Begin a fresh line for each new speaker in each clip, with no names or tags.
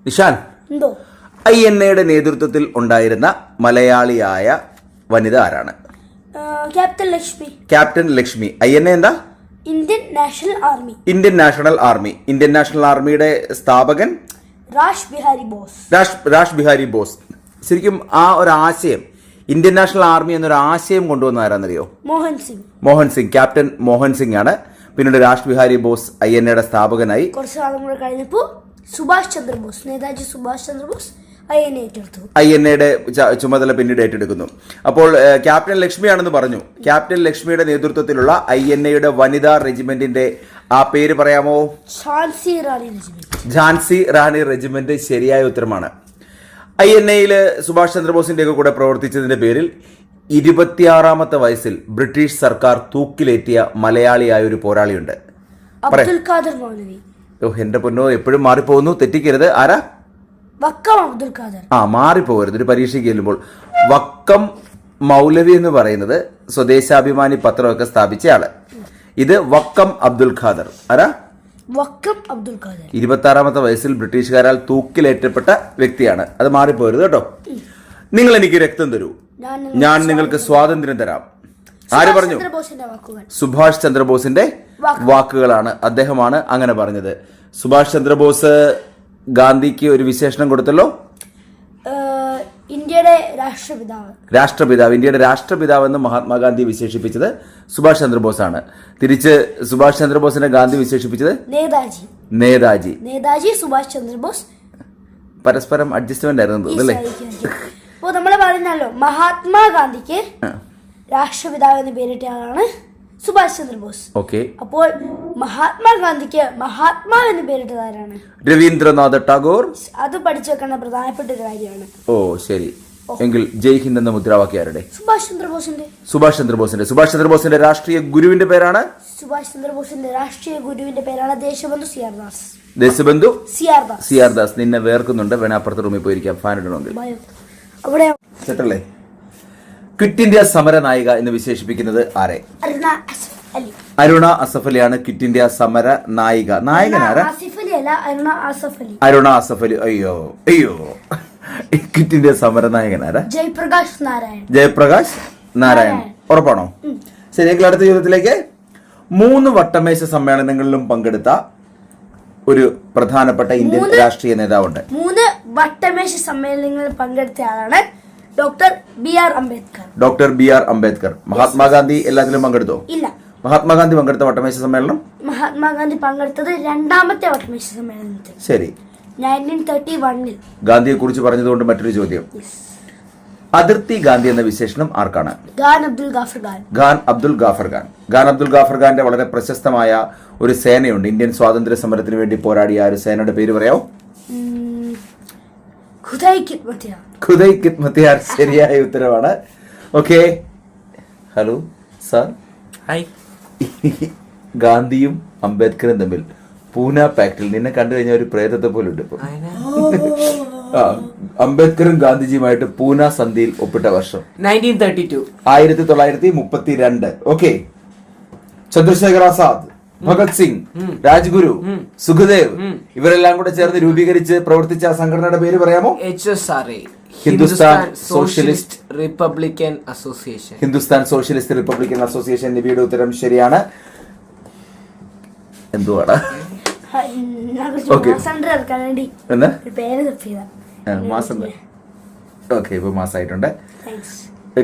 Nishan, INA നേതൃത്വത്തിൽ ഉണ്ടായിരുന്ന മലയാളിയായ വനിത ആരാണ്? ക്യാപ്റ്റൻ ലക്ഷ്മി. INA എന്താ?
Indian national army.
Indian national ആർമിയുടെ സ്ഥാപകൻ രാഷ് ബിഹാരി ബോസ്. ശരിക്കും ആ ഒരു ആശയം, ഇന്ത്യൻ നാഷണൽ ആർമി എന്നൊരു ആശയം കൊണ്ടുവന്ന ആരാന്നറിയോ? മോഹൻ സിംഗ്. ക്യാപ്റ്റൻ മോഹൻ സിംഗ് ആണ്. പിന്നീട് രാഷ് ബിഹാരി ബോസ് INA സ്ഥാപകനായി.
കുറച്ചു കാലം കൂടെ കഴിഞ്ഞപ്പോൾ നേതാജി സുഭാഷ് ചന്ദ്രബോസ്
INA ചുമതല പിന്നീട് ഏറ്റെടുക്കുന്നു. അപ്പോൾ ക്യാപ്റ്റൻ ലക്ഷ്മിയാണെന്ന് പറഞ്ഞു. ക്യാപ്റ്റൻ ലക്ഷ്മിയുടെ നേതൃത്വത്തിലുള്ള INA വനിതാ റെജിമെന്റിന്റെ ആ പേര് പറയാമോ? ഝാൻസി റാണി റെജിമെന്റ് ശരിയായ ഉത്തരമാണ്. INA സുഭാഷ് ചന്ദ്രബോസിന്റെ ഒക്കെ കൂടെ പ്രവർത്തിച്ചതിന്റെ പേരിൽ 26ാമത്തെ വയസ്സിൽ ബ്രിട്ടീഷ് സർക്കാർ തൂക്കിലേറ്റിയ മലയാളിയായ ഒരു പോരാളിയുണ്ട്. എന്റെ പൊന്നോ, എപ്പോഴും മാറിപ്പോകുന്നു, തെറ്റിക്കരുത്. ആരാ? മാറിപ്പോകരുത് ഒരു പരീക്ഷയ്ക്ക് ചെല്ലുമ്പോൾ. വക്കം മൗലവി എന്ന് പറയുന്നത് സ്വദേശാഭിമാനി പത്രമൊക്കെ സ്ഥാപിച്ച ആള്. ഇത് വക്കം അബ്ദുൽ ഖാദർ. ആരാ? 26ാമത്തെ വയസ്സിൽ ബ്രിട്ടീഷുകാരാൽ തൂക്കിലേറ്റപ്പെട്ട വ്യക്തിയാണ്. അത് മാറിപ്പോകരുത് കേട്ടോ. നിങ്ങൾ എനിക്ക് രക്തം തരൂ, ഞാൻ നിങ്ങൾക്ക് സ്വാതന്ത്ര്യം തരാം. ആര് പറഞ്ഞു? സുഭാഷ് ചന്ദ്രബോസിന്റെ വാക്കുകളാണ്. അദ്ദേഹമാണ് അങ്ങനെ പറഞ്ഞത്. സുഭാഷ് ചന്ദ്രബോസ് ഗാന്ധിക്ക് ഒരു വിശേഷണം കൊടുത്തല്ലോ,
ഇന്ത്യയുടെ രാഷ്ട്രപിതാവ്.
ഇന്ത്യയുടെ രാഷ്ട്രപിതാവ് എന്ന് മഹാത്മാഗാന്ധി വിശേഷിപ്പിച്ചത് സുഭാഷ് ചന്ദ്രബോസ് ആണ്. തിരിച്ച് സുഭാഷ് ചന്ദ്രബോസിനെ ഗാന്ധി വിശേഷിപ്പിച്ചത് നേതാജി
സുഭാഷ് ചന്ദ്രബോസ്.
പരസ്പരം അഡ്ജസ്റ്റ്മെന്റ് ആയിരുന്നു അല്ലേ?
അപ്പോൾ നമ്മൾ പറഞ്ഞല്ലോ, മഹാത്മാഗാന്ധിക്ക് രാഷ്ട്രപിതാവ് എന്ന് പേരിട്ട ആളാണ് സുഭാഷ് ചന്ദ്രബോസ്. അപ്പോൾ മഹാത്മാഗാന്ധിക്ക് മഹാത്മാ എന്ന് പേരിട്ടത് ആരാണ്?
രവീന്ദ്രനാഥ് ടാഗോർ.
അത് പഠിച്ചു വെക്കേണ്ട പ്രധാനപ്പെട്ട ഒരു കാര്യമാണ്.
ശരി. എങ്കിൽ ജയ് ഹിന്ദ് എന്ന മുദ്രാവാക്യം ആരുടെ?
സുഭാഷ് ചന്ദ്രബോസിന്റെ.
രാഷ്ട്രീയ ഗുരുവിന്റെ പേരാണ്? ദേശബന്ധു സിയാർദാസ്. നിന്നെ വേർക്കുന്നുണ്ട്, വേണേ അപ്പുറത്തെ റൂമിൽ പോയിരിക്കാം, ഫാൻ ഇടണമെങ്കിൽ. സെറ്റല്ലേ? ക്വിറ്റ് ഇന്ത്യ സമര നായിക എന്ന് വിശേഷിപ്പിക്കുന്നത് ആരെ? അരുണ അസഫ് അലിയാണ് ക്വിറ്റ് ഇന്ത്യ സമര നായിക. നായകനാരാ? അരുണ അസഫ് അലി. അയ്യോ ക്വിറ്റ് ഇന്ത്യ സമര നായകനാരാ? ജയപ്രകാശ് നാരായൺ. ഉറപ്പാണോ? ശരിയെങ്കിൽ അടുത്ത ചോദ്യത്തിലേക്ക്. 3 വട്ടമേശ സമ്മേളനങ്ങളിലും പങ്കെടുത്ത ഒരു പ്രധാനപ്പെട്ട ഇന്ത്യൻ രാഷ്ട്രീയ നേതാവുണ്ട്.
3 വട്ടമേശ സമ്മേളനങ്ങളിൽ പങ്കെടുത്ത ആളാണ് doctor B R Ambedkar. Mahatma Gandhi എല്ലാത്തിലും പങ്കെടുത്തോ? ഇല്ല. മഹാത്മാഗാന്ധി പങ്കെടുത്ത വട്ടമേശ സമ്മേളനം? മഹാത്മാഗാന്ധി പങ്കെടുത്തത് 2ാമത്തെ വട്ടമേശ സമ്മേളനത്തിൽ.
ശരി.
1931.
ഗാന്ധിയെ കുറിച്ച് പറഞ്ഞതുകൊണ്ട് മറ്റൊരു ചോദ്യം. അതിർത്തി ഗാന്ധി എന്ന വിശേഷണം ആർക്കാണ്?
ഖാൻ അബ്ദുൽ ഗാഫർ ഖാന്റെ വളരെ പ്രശസ്തമായ ഒരു സേനയുണ്ട്. ഇന്ത്യൻ സ്വാതന്ത്ര്യ സമരത്തിന് വേണ്ടി പോരാടിയ ആ ഒരു സേനയുടെ പേര് പറയാമോ? ഖുദൈ ഖിദ്മത്തിയാർ ശരിയായ ഉത്തരവാണ്. ഓക്കെ. Hello sir.
ഹായ്.
ഗാന്ധിയും അംബേദ്കറും തമ്മിൽ പൂന പാക്ടിൽ നിന്നെ കണ്ടു കഴിഞ്ഞാൽ ഒരു പ്രേതത്തെ പോലെ ഉണ്ട് ഇപ്പൊ. അംബേദ്കറും ഗാന്ധിജിയുമായിട്ട് പൂന സന്ധിയിൽ ഒപ്പിട്ട വർഷം 1932. ഓക്കെ. ചന്ദ്രശേഖർ ആസാദ്, ഭഗത് സിംഗ്, രാജ്ഗുരു, സുഖദേവ് ഇവരെല്ലാം കൂടെ ചേർന്ന് രൂപീകരിച്ച് പ്രവർത്തിച്ച സംഘടനയുടെ പേര് പറയാമോ?
HSRA.
Hindustan socialist
Republican
association. നബിയുടെ ഉത്തരം ശരിയാണ്. എന്തുവാടാ? ഇപ്പൊ മാസമായിട്ടുണ്ട്.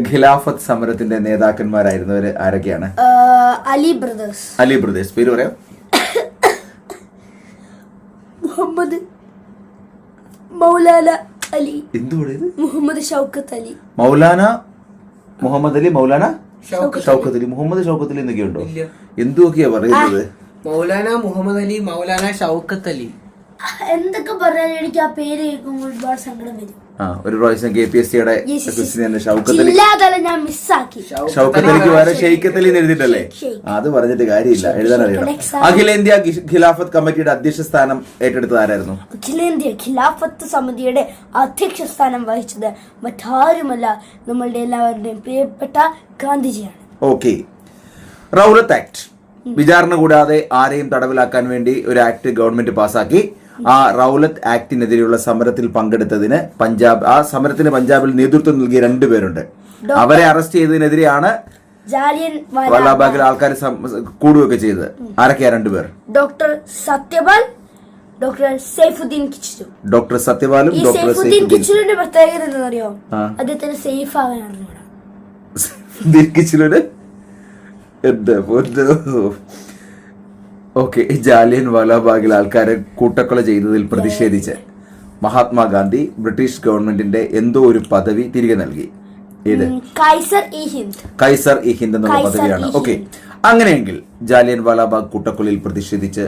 ഖിലാഫത്ത് സമരത്തിന്റെ നേതാക്കന്മാരായിരുന്നവര് ആരൊക്കെയാണ്?
അലി ബ്രദേഴ്സ്.
പേര് പറയാം.
മൗലാന അലി.
എന്തുകൂടെ?
മുഹമ്മദ് ഷൗക്കത്ത് അലി.
മൗലാന മുഹമ്മദ് അലി, മൗലാന ഷൗക്കത്ത് അലി. മുഹമ്മദ് ഷൗക്കത്ത് അലി എന്നൊക്കെ ഉണ്ടോ? എന്തൊക്കെയാ പറയുന്നത്?
മൗലാന മുഹമ്മദ് അലി, മൗലാന ഷൗക്കത്ത് അലി.
എന്തൊക്കെ പറഞ്ഞാലും എനിക്ക് ആ പേര് കേൾക്കുമ്പോൾ ഒരുപാട് സങ്കടം വരും.
ഒരു പ്രാവശ്യം KPSCയുടെ
ഷൗക്കത്ത്
അലിക്ക് വരെ ഷെയ്ഖത്ത് അലി എഴുതിട്ടല്ലേ? അത് പറഞ്ഞിട്ട് കാര്യമില്ല, എഴുതാൻ അറിയണം. അഖിലേന്ത്യാ ഖിലാഫത്ത് കമ്മിറ്റിയുടെ അധ്യക്ഷ സ്ഥാനം ഏറ്റെടുത്തത് ആരായിരുന്നു?
അഖിലേന്ത്യാ ഖിലാഫത്ത് സമിതിയുടെ അധ്യക്ഷ സ്ഥാനം വഹിച്ചത് മറ്റാരുമല്ല, നമ്മളുടെ എല്ലാവരുടെയും പ്രിയപ്പെട്ട ഗാന്ധിജിയാണ്.
ഓക്കെ. റൗലത്ത് ആക്ട്. വിചാരണ കൂടാതെ ആരെയും തടവിലാക്കാൻ വേണ്ടി ഒരു ആക്ട് ഗവൺമെന്റ് പാസാക്കി. ആ റൗലത്ത് ആക്ടിനെതിരെയുള്ള സമരത്തിൽ പങ്കെടുത്തതിന് ആ സമരത്തിന് പഞ്ചാബിൽ നേതൃത്വം നൽകിയ 2 പേരുണ്ട്. അവരെ അറസ്റ്റ് ചെയ്തതിനെതിരെയാണ് വാലാബാഗിൽ ആൾക്കാർ കൂടുകയൊക്കെ ചെയ്തത്. ആരൊക്കെയാ 2 പേർ?
Doctor Satyapal, doctor Saifuddin Kichlu.
Doctor സത്യപാലും
ഈ സൈഫുദ്ദീൻ കിച്ചുവിന്റെ പ്രത്യേകത എന്താണെന്നറിയോ? അദ്ദേഹത്തിന് സേഫ് ആകാനാണ്.
ഓക്കെ, ജാലിയൻ വാലാബാഗിൽ ആൾക്കാരെ കൂട്ടക്കൊല ചെയ്തതിൽ പ്രതിഷേധിച്ച് മഹാത്മാഗാന്ധി ബ്രിട്ടീഷ് ഗവൺമെന്റിന്റെ എന്തോ ഒരു പദവി തിരികെ നൽകി. ഏത്? കൈസർ ഇ ഹിന്ദ് എന്നുള്ള പദവിയാണ്. ഓക്കെ, അങ്ങനെയെങ്കിൽ ജാലിയൻ വാലാബാഗ് കൂട്ടക്കൊലയിൽ പ്രതിഷേധിച്ച്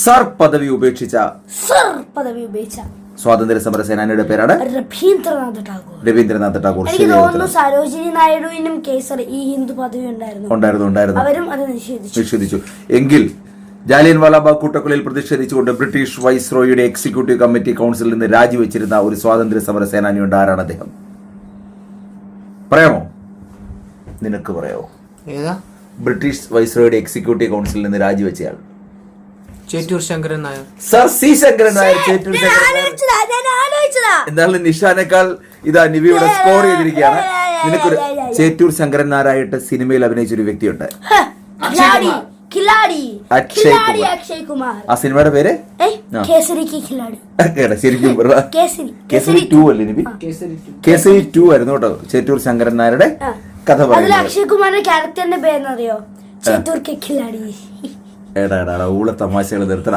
സർ പദവി ഉപേക്ഷിച്ച സ്വാതന്ത്ര്യ സമര സേനാനിയുടെ പേരാണ് രവീന്ദ്രനാഥ് ടാഗോർ.
സരോജിനി നായിഡുവിനും കേസർ ഇ ഹിന്ദ് പദവി
ഉണ്ടായിരുന്നു.
അവരും അത്
നിഷേധിച്ചു. എങ്കിൽ ജാലിയൻ വാലാബാഗ് കൂട്ടക്കൊലയിൽ പ്രതിഷേധിച്ചുകൊണ്ട് ബ്രിട്ടീഷ് വൈസ്രോയുടെ എക്സിക്യൂട്ടീവ് കമ്മിറ്റി കൗൺസിലിൽ നിന്ന് രാജിവെച്ചിരുന്ന ഒരു സ്വാതന്ത്ര്യ സമര സേനാനിയുണ്ട്. ആരാണ് അദ്ദേഹം? പറയാമോ? നിനക്ക് പറയാമോ? ബ്രിട്ടീഷ് വൈസ്രോയുടെ എക്സിക്യൂട്ടീവ് കൗൺസിലിൽ നിന്ന് രാജിവെച്ചയാൾ.
ചേറ്റൂർ ശങ്കരൻ നായർ.
Sir C Sankaran Nair. ചേറ്റൂർ ശങ്കരൻ നായർ. എന്തായാലും നിഷാനേക്കാൾ ഇതാ നിവിയുടെ സ്കോർ ചെയ്തിരിക്കുകയാണ്. നിനക്കൊരു ചേറ്റൂർ ശങ്കരൻ നായരായിട്ട് സിനിമയിൽ അഭിനയിച്ചൊരു വ്യക്തിയുണ്ട്,
അക്ഷയ് കുമാർ.
ആ സിനിമയുടെ പേര് ശരിക്കും കേസരി 2 അല്ലേ നിബി? കേസരി 2 ആയിരുന്നു കേട്ടോ ചേറ്റൂർ ശങ്കരൻ നായരുടെ കഥ പറയുന്നത്.
അക്ഷയ് കുമാറിന്റെ ക്യാരക്ടറിന്റെ പേരെന്നറിയോ? ചേറ്റൂർ കെ ഖിലാടി.
എടാ ഊള തമാശകൾ നിർത്തണ.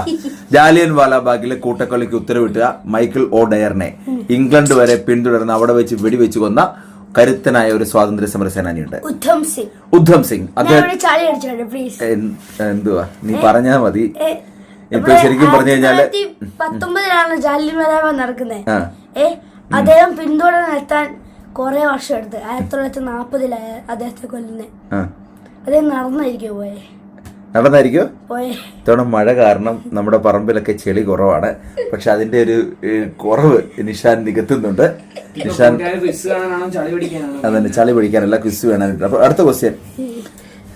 ജാലിയൻ വാലാബാഗിലെ കൂട്ടക്കൊലയ്ക്ക് ഉത്തരവിട്ട മൈക്കിൾ ഒ ഡയറിനെ ഇംഗ്ലണ്ട് വരെ പിന്തുടർന്ന് അവിടെ വെച്ച് വെടിവെച്ചു കൊന്ന കരുത്തനായ ഒരു സ്വാതന്ത്ര്യ സമര സേനാനിയുണ്ട്, ഉദ്ധം സിംഗ്. എന്തുവാ നീ പറഞ്ഞാ മതി. ഇപ്പൊ ശരിക്കും പറഞ്ഞു കഴിഞ്ഞാല്
1919 ജാലിയൻ വാലാബാഗ് നടക്കുന്നത്. അദ്ദേഹം പിന്തുടർന്നെത്താൻ കുറെ വർഷം എടുത്ത്. 1940 അദ്ദേഹത്തെ കൊല്ലുന്നത്. അദ്ദേഹം
നടന്നായിരിക്കോ? ഇത്തവണ മഴ കാരണം നമ്മുടെ പറമ്പിലൊക്കെ ചെളി കുറവാണ്. പക്ഷെ അതിന്റെ ഒരു കുറവ് നിഷാൻ നികത്തുന്നുണ്ട്. നിഷാൻ അതന്നെ, ചളി പിടിക്കാനല്ല, ക്വിസ് വേണമായിട്ട്. അപ്പൊ അടുത്ത ക്വസ്റ്റ്യൻ.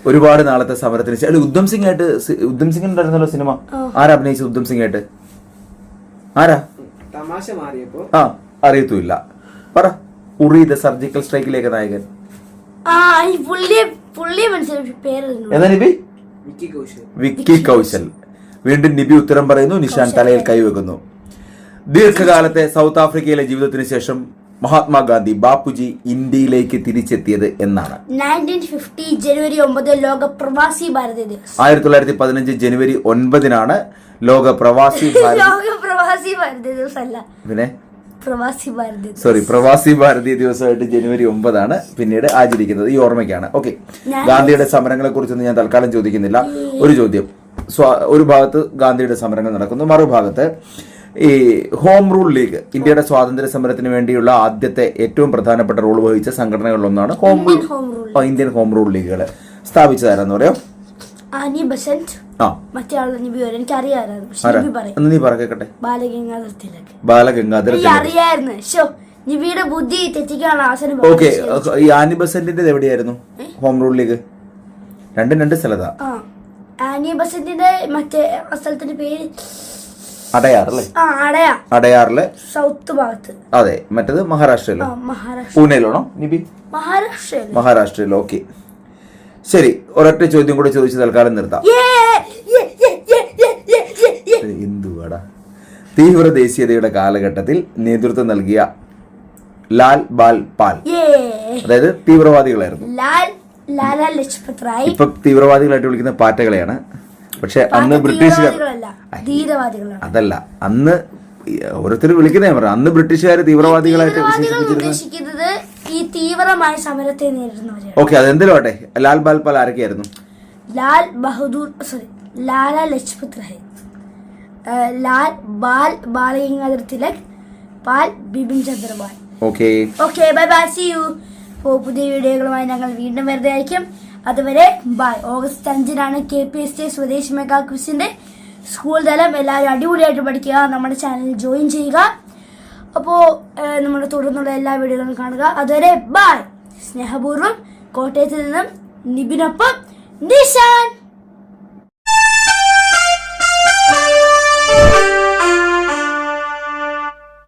ഒരുപാട് നാളത്തെ സമരത്തിന് ശേഷം ഉദ്ധം സിംഗ് ആയിട്ട്, ഉദ്ധം സിംഗ് ഉണ്ടായിരുന്നല്ലോ സിനിമ. ആരാ അഭിനയിച്ചത് ഉദ്ധം സിംഗ് ആയിട്ട്? ആരാ? അറിയത്തുമില്ല. പറ. ഉറി ദ സർജിക്കൽ സ്ട്രൈക്കിലേക്ക് നായകൻ. ഏതാ നിബി? വിക്കി കൗശൽ. വീണ്ടും നിബി ഉത്തരം പറയുന്നു. നിഷാൻ തലയിൽ കൈവെക്കുന്നു. ദീർഘകാലത്തെ സൗത്ത് ആഫ്രിക്കയിലെ ജീവിതത്തിന് ശേഷം മഹാത്മാഗാന്ധി ബാപ്പുജി ഇന്ത്യയിലേക്ക് തിരിച്ചെത്തിയത് എന്നാണ്?
1950 ജനുവരി 9 ലോക പ്രവാസി ഭാരതീയ ദിവസം.
1915 ജനുവരി 9 ലോക പ്രവാസി
ഭാരതീയ ദിവസം അല്ല, പിന്നെ
പ്രവാസി ഭാരതീയ ദിവസമായിട്ട് ജനുവരി 9 പിന്നീട് ആചരിക്കുന്നത്. ഈ ഓർമ്മയ്ക്കാണ്. ഓക്കെ, ഗാന്ധിയുടെ സമരങ്ങളെ കുറിച്ചൊന്നും ഞാൻ തൽക്കാലം ചോദിക്കുന്നില്ല. ഒരു ചോദ്യം. ഒരു ഭാഗത്ത് ഗാന്ധിയുടെ സമരങ്ങൾ നടക്കുന്നു, മറുഭാഗത്ത് ഈ ഹോം റൂൾ ലീഗ്, ഇന്ത്യയുടെ സ്വാതന്ത്ര്യ സമരത്തിന് വേണ്ടിയുള്ള ആദ്യത്തെ ഏറ്റവും പ്രധാനപ്പെട്ട റോൾ വഹിച്ച സംഘടനകളിലൊന്നാണ് ഇന്ത്യൻ ഹോം റൂൾ ലീഗുകൾ. സ്ഥാപിച്ചതാരെന്ന് പറയാം?
Annie Besant.
നീ പറയട്ടെ. ബാലഗംഗാധര തിലക്. ഓക്കെ, ഈ ആനി ബസന്റിന്റെ എവിടെയായിരുന്നു ഹോം റൂൾ ലീഗ്? രണ്ട് സ്ഥലത്താ.
ആനി ബസന്റിന്റെ മറ്റേ സ്ഥലത്തിന്റെ പേര്
അടയാറല്ലേ? അടയാറിലെ സൗത്ത് ഭാഗത്ത്. അതെ, മറ്റേത് മഹാരാഷ്ട്രയിലോ? പൂനെയിലാണോ നിബി? മഹാരാഷ്ട്രയിലോ. ഓക്കെ, ശരി. ഒരൊറ്റ ചോദ്യം കൂടെ ചോദിച്ച് തൽക്കാലം നിർത്താം. എന്തുവാടാ? തീവ്ര ദേശീയതയുടെ കാലഘട്ടത്തിൽ നേതൃത്വം നൽകിയ ലാൽ ബാൽ പാൽ, അതായത് തീവ്രവാദികളായിരുന്നു. ഇപ്പൊ തീവ്രവാദികളായിട്ട് വിളിക്കുന്ന പാറ്റകളെയാണ്. പക്ഷെ അന്ന് ബ്രിട്ടീഷുകാർ അതല്ല, അന്ന് ഓരോരുത്തർ വിളിക്കുന്നേ പറ. അന്ന് ബ്രിട്ടീഷുകാർ തീവ്രവാദികളായിട്ട്
ഉദ്ദേശിക്കുന്നത് ഈ തീവ്രമായ സമരത്തെ നേരിടുന്നവരെ.
ഓക്കെ, അതെന്തെങ്കിലും ആട്ടെ. ലാൽ ബാൽ പാൽ ആരൊക്കെയായിരുന്നു?
ലാൽ ബഹദൂർ, ലാലാ ലജ്പത് റായ്, ലാൽ ബാൽ തിലക്, പാൽ Bipin Chandra Pal.
Okay,
bye bye, see you. പുതിയ വീഡിയോകളുമായി ഞങ്ങൾ വീണ്ടും വെറുതെ ആയിരിക്കും. അതുവരെ ബൈ. ഓഗസ്റ്റ് 5 KPST സ്വദേശി മെഗാ ക്വിസിന്റെ സ്കൂൾ തലം. എല്ലാവരും അടിപൊളിയായിട്ട് പഠിക്കുക. നമ്മുടെ ചാനലിൽ ജോയിൻ ചെയ്യുക. അപ്പോൾ നമ്മുടെ തുടർന്നുള്ള എല്ലാ വീഡിയോകളും കാണുക. അതുവരെ ബൈ. സ്നേഹപൂർവ്വം കോട്ടയത്ത് നിന്നും നിബിനൊപ്പം നിഷാൻ.